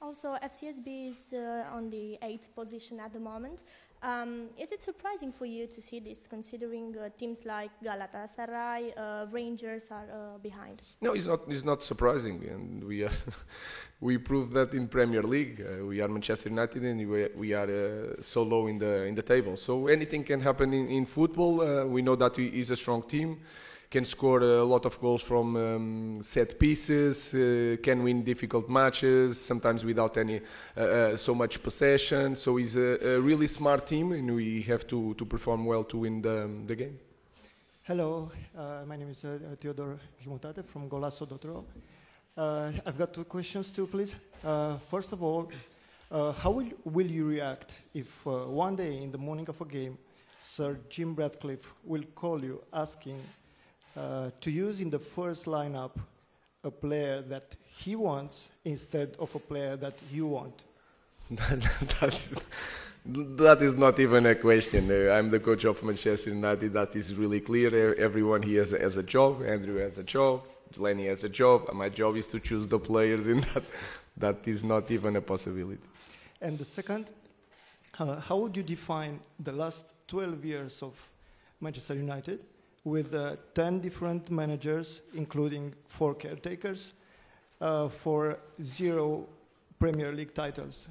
Also, FCSB is on the 8th position at the moment. Is it surprising for you to see this, considering teams like Galatasaray, Rangers are behind? No, it's not. It's not surprising, and we proved that in Premier League. We are Manchester United, and we are so low in the table. So anything can happen in football. We know that he is a strong team. Can score a lot of goals from set pieces, can win difficult matches, sometimes without any so much possession. So he's a really smart team, and we have to perform well to win the game. Hello, my name is Teodor Jumutate from Golasso.ro. I've got two questions too, please. First of all, how will you react if one day in the morning of a game, Sir Jim Ratcliffe will call you asking to use in the first lineup a player that he wants instead of a player that you want? That is not even a question. I'm the coach of Manchester United. That is really clear. Everyone here has a job. Andrew has a job. Lenny has a job. My job is to choose the players, and that is not even a possibility. And the second, how would you define the last 12 years of Manchester United with 10 different managers, including 4 caretakers, for 0 Premier League titles?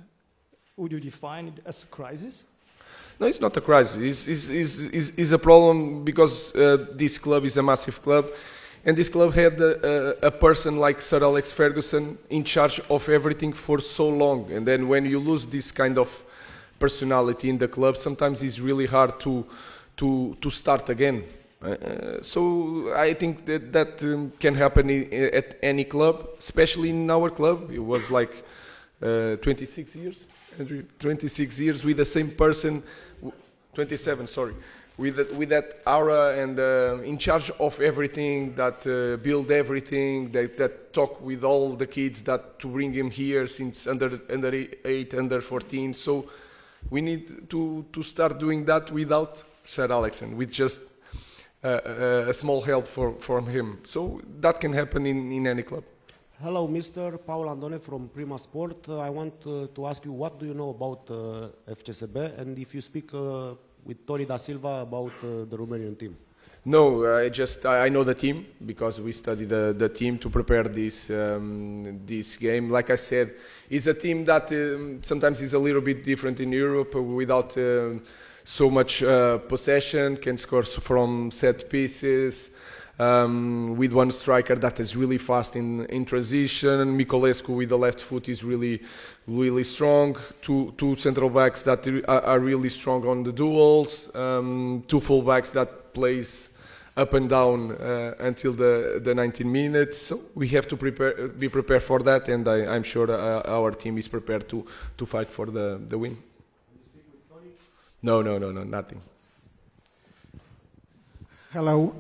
Would you define it as a crisis? No, it's not a crisis. It's a problem because this club is a massive club, and this club had a person like Sir Alex Ferguson in charge of everything for so long. And then when you lose this kind of personality in the club, sometimes it's really hard to start again. So I think that can happen at any club, especially in our club. It was like 26 years, 26 years with the same person, 27, sorry, with that aura and in charge of everything, that build everything, that talk with all the kids, that to bring him here since under 8, under 14. So we need to start doing that without Sir Alex and with just a small help from him. So that can happen in any club. Hello, Mr. Paul Andone from Prima Sport. I want to ask you, what do you know about FCSB, and if you speak with Tony Da Silva about the Romanian team? No, I know the team because we studied the team to prepare this game. Like I said, it's a team that sometimes is a little bit different in Europe without so much possession, can score from set pieces, with one striker that is really fast in transition. Miculescu with the left foot is really strong. Two central backs that are really strong on the duels. 2 full backs that plays up and down until the 19 minutes. So we have to be prepared for that, and I'm sure our team is prepared to fight for the win. No, nothing. Hello,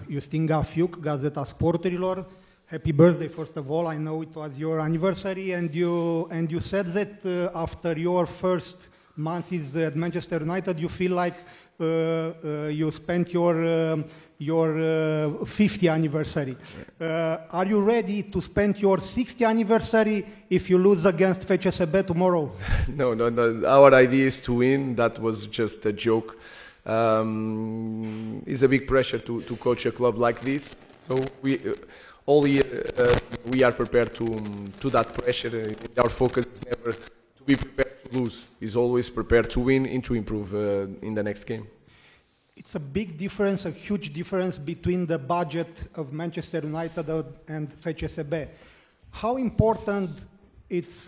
Justin Gafiuc, Gazeta Sporturilor. Happy birthday, first of all. I know it was your anniversary, and you said that after your first months at Manchester United, you feel like you spent your 50th anniversary. Are you ready to spend your 60th anniversary if you lose against FCSB tomorrow? No. Our idea is to win. That was just a joke. It's a big pressure to coach a club like this. So all year we are prepared to that pressure. Our focus is never to be prepared to lose. It's always prepared to win and to improve in the next game. It's a big difference, a huge difference between the budget of Manchester United and FCSB. How important it's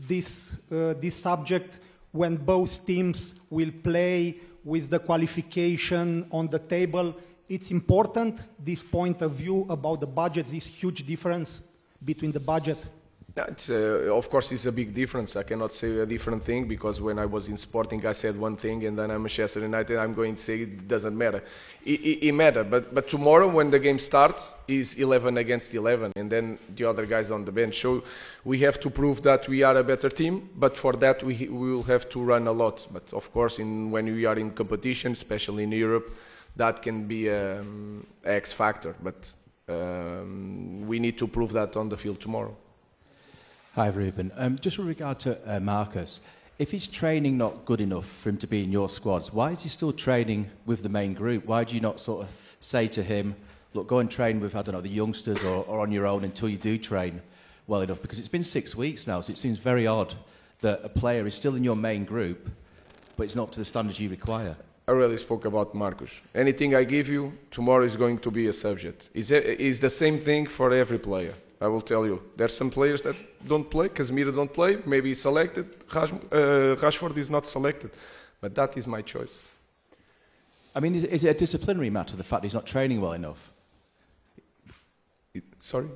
this subject when both teams will play with the qualification on the table? It's important, this point of view about the budget, this huge difference between the budget. Of course, it's a big difference. I cannot say a different thing because when I was in Sporting, I said one thing, and then I'm Manchester United, I'm going to say it doesn't matter. It matters, but tomorrow when the game starts, is 11 against 11, and then the other guys on the bench. So we have to prove that we are a better team, but for that we will have to run a lot. But of course, when we are in competition, especially in Europe, that can be an X factor. But we need to prove that on the field tomorrow. Hi, Ruben. Just with regard to Marcus, if he's training not good enough for him to be in your squads, why is he still training with the main group? Why do you not sort of say to him, look, go and train with, I don't know, the youngsters or on your own until you do train well enough? Because it's been 6 weeks now, so it seems very odd that a player is still in your main group, but it's not to the standards you require. I already spoke about Marcus. Anything I give you, tomorrow is going to be a subject. It's the same thing for every player. I will tell you. There's some players that don't play. Casemiro don't play. Maybe he's selected. Rashford is not selected. But that is my choice. I mean, is it a disciplinary matter, the fact he's not training well enough? Sorry?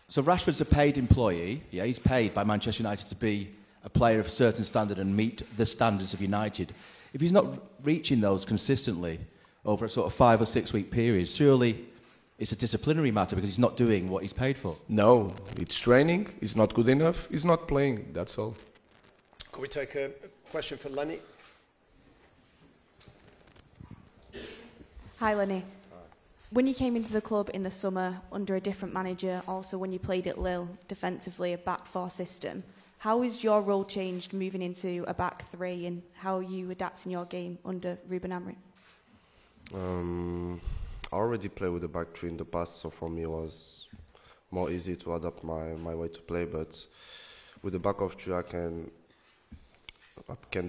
So Rashford's a paid employee. Yeah, he's paid by Manchester United to be a player of a certain standard and meet the standards of United. If he's not reaching those consistently over a sort of 5 or 6 week period, surely it's a disciplinary matter because he's not doing what he's paid for. No, it's training. He's not good enough. He's not playing. That's all. Could we take a question for Lenny? Hi, Lenny. When you came into the club in the summer under a different manager, also when you played at Lille defensively, a back four system, how has your role changed moving into a back three, and how are you adapting your game under Ruben Amorim? I already played with the back three in the past, so for me it was more easy to adapt my way to play. But with the back of three, I can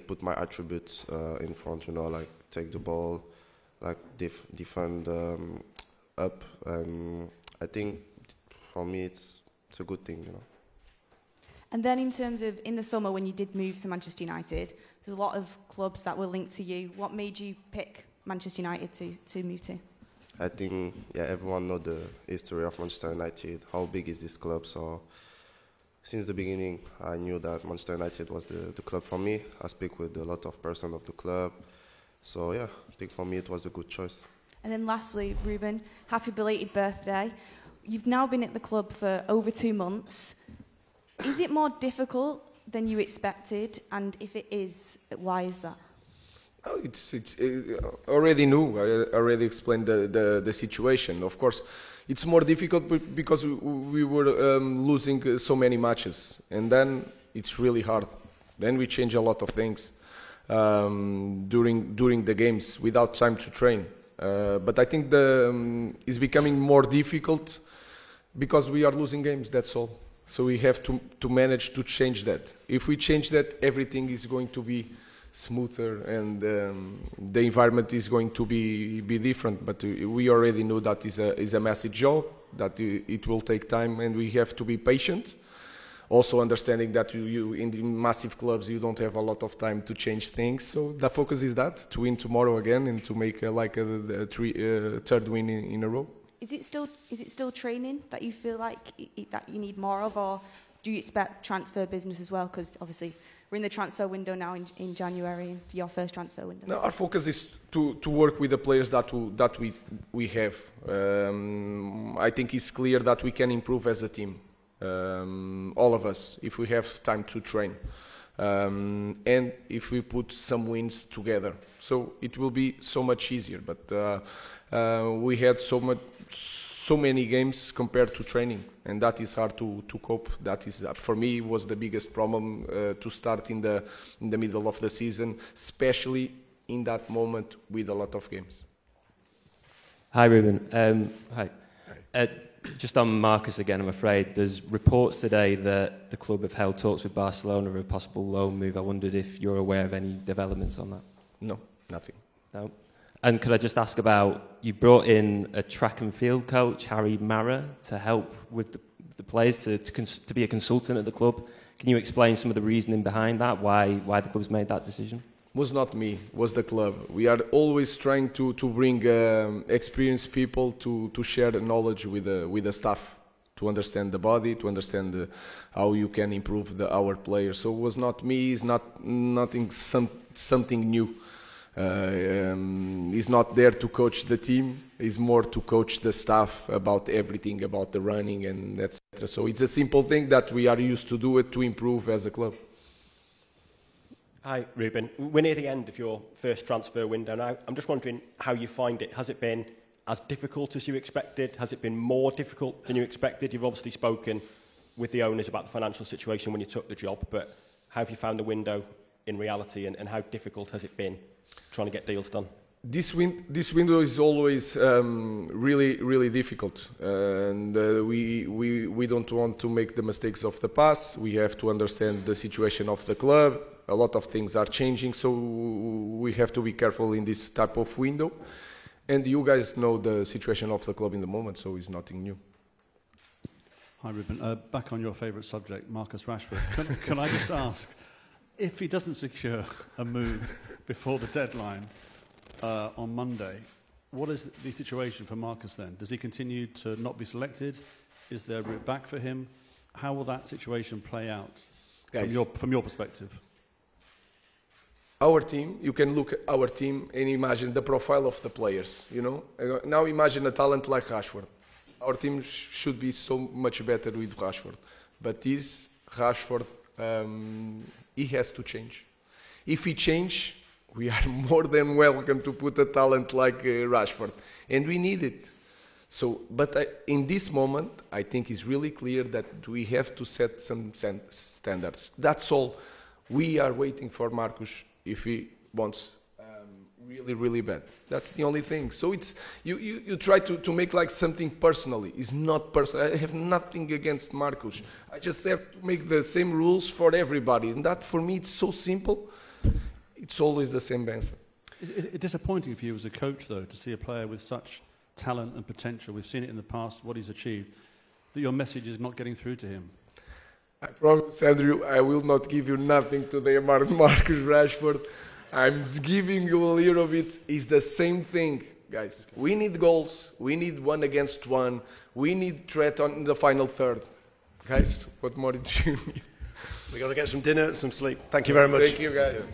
put my attributes in front. You know, like take the ball, like defend up, and I think for me it's a good thing. You know. And then in terms of in the summer when you did move to Manchester United, there's a lot of clubs that were linked to you. What made you pick Manchester United to move to? I think, yeah, everyone knows the history of Manchester United, how big is this club. So since the beginning, I knew that Manchester United was the club for me. I speak with a lot of persons of the club. So, yeah, I think for me it was a good choice. And then lastly, Ruben, happy belated birthday. You've now been at the club for over 2 months. Is it more difficult than you expected? And if it is, why is that? Oh, it's already new. I already explained the situation. Of course, it's more difficult because we were losing so many matches, and then it's really hard. Then we change a lot of things during the games without time to train. But I think it's becoming more difficult because we are losing games. That's all. So we have to manage to change that. If we change that, everything is going to be smoother, and the environment is going to be different. But we already know that is a massive job, that it will take time, and we have to be patient. Also understanding that you in the massive clubs you don't have a lot of time to change things. So the focus is that to win tomorrow again and to make third win in a row. Is it still training that you feel like that you need more of, or do you expect transfer business as well? Because obviously we're in the transfer window now in January, and your first transfer window. No, our focus is to work with the players that we have. I think it's clear that we can improve as a team, all of us, if we have time to train, and if we put some wins together. So it will be so much easier. But we had so many games compared to training, and that is hard to cope. That is, for me, was the biggest problem to start in the middle of the season, especially in that moment with a lot of games. Hi, Ruben. Hi. Just on Marcus again, I'm afraid there's reports today that the club have held talks with Barcelona of a possible loan move. I wondered if you're aware of any developments on that. No, nothing. No. And could I just ask about, you brought in a track and field coach, Harry Mara, to help with the players, to be a consultant at the club. Can you explain some of the reasoning behind that, why the club's made that decision? Was not me, was the club. We are always trying to bring experienced people to share the knowledge with the staff, to understand the body, to understand how you can improve our players. So it was not me, it's something new. He's not there to coach the team, he's more to coach the staff about everything, about the running and etc. So it's a simple thing that we are used to do it to improve as a club. Hi, Ruben. We're near the end of your first transfer window now. I'm just wondering how you find it. Has it been as difficult as you expected? Has it been more difficult than you expected? You've obviously spoken with the owners about the financial situation when you took the job, but how have you found the window in reality, and how difficult has it been trying to get deals done? This window is always really difficult, and we don't want to make the mistakes of the past. We have to understand the situation of the club. A lot of things are changing, so we have to be careful in this type of window. And you guys know the situation of the club in the moment, so it's nothing new. Hi, Ruben. Back on your favourite subject, Marcus Rashford. Can I just ask, if he doesn't secure a move before the deadline on Monday, what is the situation for Marcus then? Does he continue to not be selected? Is there a route back for him? How will that situation play out from your perspective? Our team, you can look at our team and imagine the profile of the players, you know? Now imagine a talent like Rashford. Our team should be so much better with Rashford. But this Rashford, he has to change. If he change, we are more than welcome to put a talent like Rashford. And we need it. So, but in this moment, I think it's really clear that we have to set some standards. That's all. We are waiting for Marcus if he wants really bad. That's the only thing. So it's you try to make like something personally. It's not personal. I have nothing against Marcus. I just have to make the same rules for everybody. And that for me, it's so simple. It's always the same answer. Is it disappointing for you as a coach, though, to see a player with such talent and potential? We've seen it in the past, what he's achieved, that your message is not getting through to him. I promise, Andrew, I will not give you nothing today about Marcus Rashford. I'm giving you a little bit. It's the same thing, guys. We need goals. We need 1-against-1. We need threat on the final third. Guys, what more do you need? We've got to get some dinner and some sleep. Thank you very much. Thank you, guys.